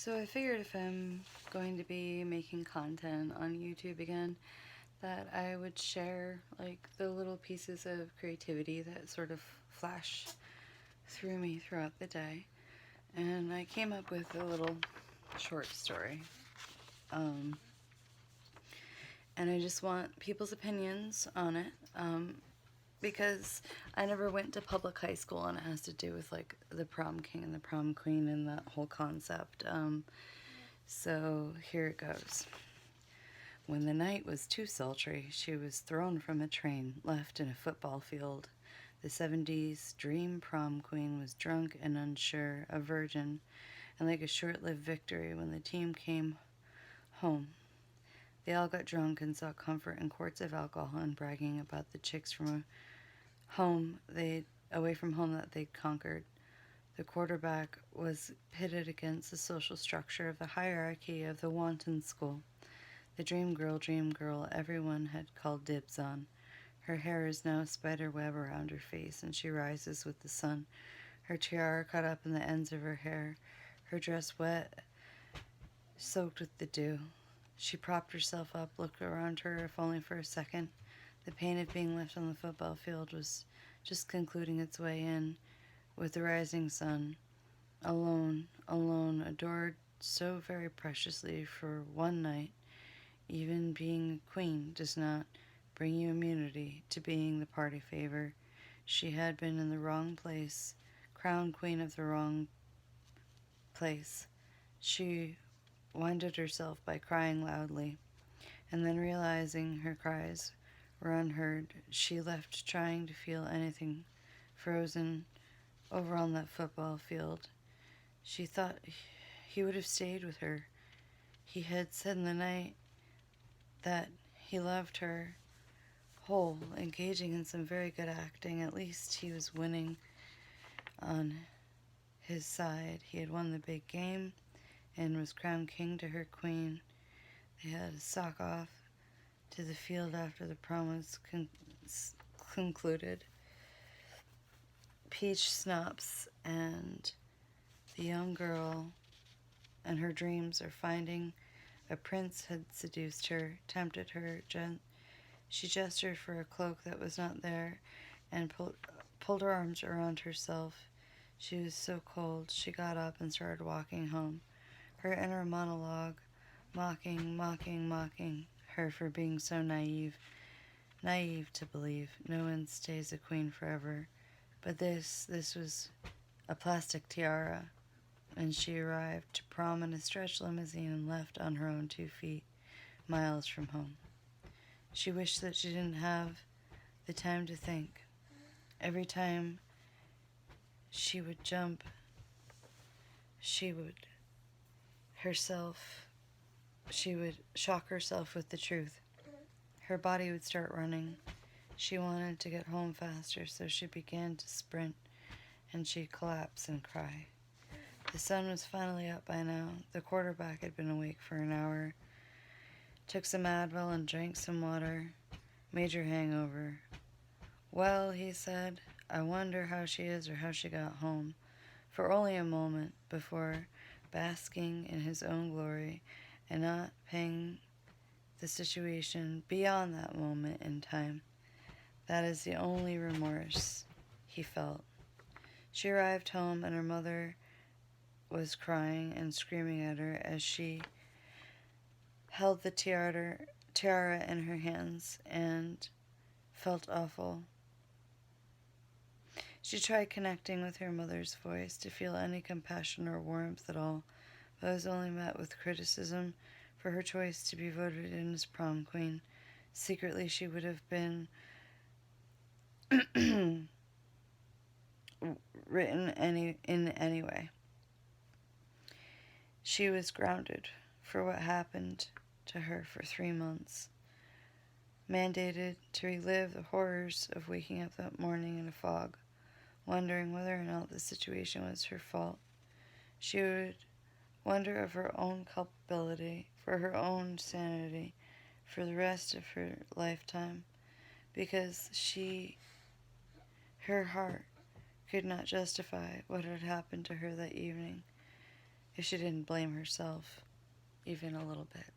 So I figured if I'm going to be making content on YouTube again, that I would share like the little pieces of creativity that sort of flash through me throughout the day. And I came up with a little short story. Um, and I just want people's opinions on it. Because I never went to public high school, and it has to do with like the prom king and the prom queen and that whole concept. So here it goes. When the night was too sultry, she was thrown from a train, left in a football field. The 70s dream prom queen was drunk and unsure, a virgin, and like a short lived victory when the team came home. They all got drunk and sought comfort in quarts of alcohol and bragging about the chicks from home they away from home that they'd conquered. The quarterback was pitted against the social structure of the hierarchy of the wanton school. The dream girl, everyone had called dibs on. Her hair is now a spider web around her face, and she rises with the sun, her tiara caught up in the ends of her hair, her dress wet, soaked with the dew. She propped herself up, looked around her, if only for a second. The pain of being left on the football field was just concluding its way in, with the rising sun. Alone, alone, adored so very preciously for one night. Even being a queen does not bring you immunity to being the party favor. She had been in the wrong place, crowned queen of the wrong place. She winded herself by crying loudly, and then realizing her cries were unheard, she left trying to feel anything, frozen over on that football field. She thought he would have stayed with her. He had said in the night that he loved her whole, engaging in some very good acting. At least he was winning on his side. He had won the big game and was crowned king to her queen. They had a sock off to the field after the prom was concluded. Peach Snops and the young girl and her dreams are finding a prince had seduced her, tempted her. She gestured for a cloak that was not there and pulled her arms around herself. She was so cold. She got up and started walking home. Her inner monologue, mocking her for being so naive to believe no one stays a queen forever. But this was a plastic tiara, and she arrived to prom in a stretch limousine and left on her own 2 feet, miles from home. She wished that she didn't have the time to think. Every time she would jump, she would shock herself with the truth. Her body would start running. She wanted to get home faster, so she began to sprint, and she'd collapse and cry. The sun was finally up by now. The quarterback had been awake for an hour. Took some Advil and drank some water. Major hangover. Well, he said, I wonder how she is or how she got home. For only a moment before basking in his own glory and not paying the situation beyond that moment in time. That is the only remorse he felt. She arrived home and her mother was crying and screaming at her as she held the tiara in her hands and felt awful. She tried connecting with her mother's voice to feel any compassion or warmth at all, but was only met with criticism for her choice to be voted in as prom queen. Secretly, she would have been written in any way. She was grounded for what happened to her for 3 months, mandated to relive the horrors of waking up that morning in a fog, wondering whether or not the situation was her fault. She would wonder of her own culpability, for her own sanity, for the rest of her lifetime, because her heart could not justify what had happened to her that evening. if she didn't blame herself even a little bit.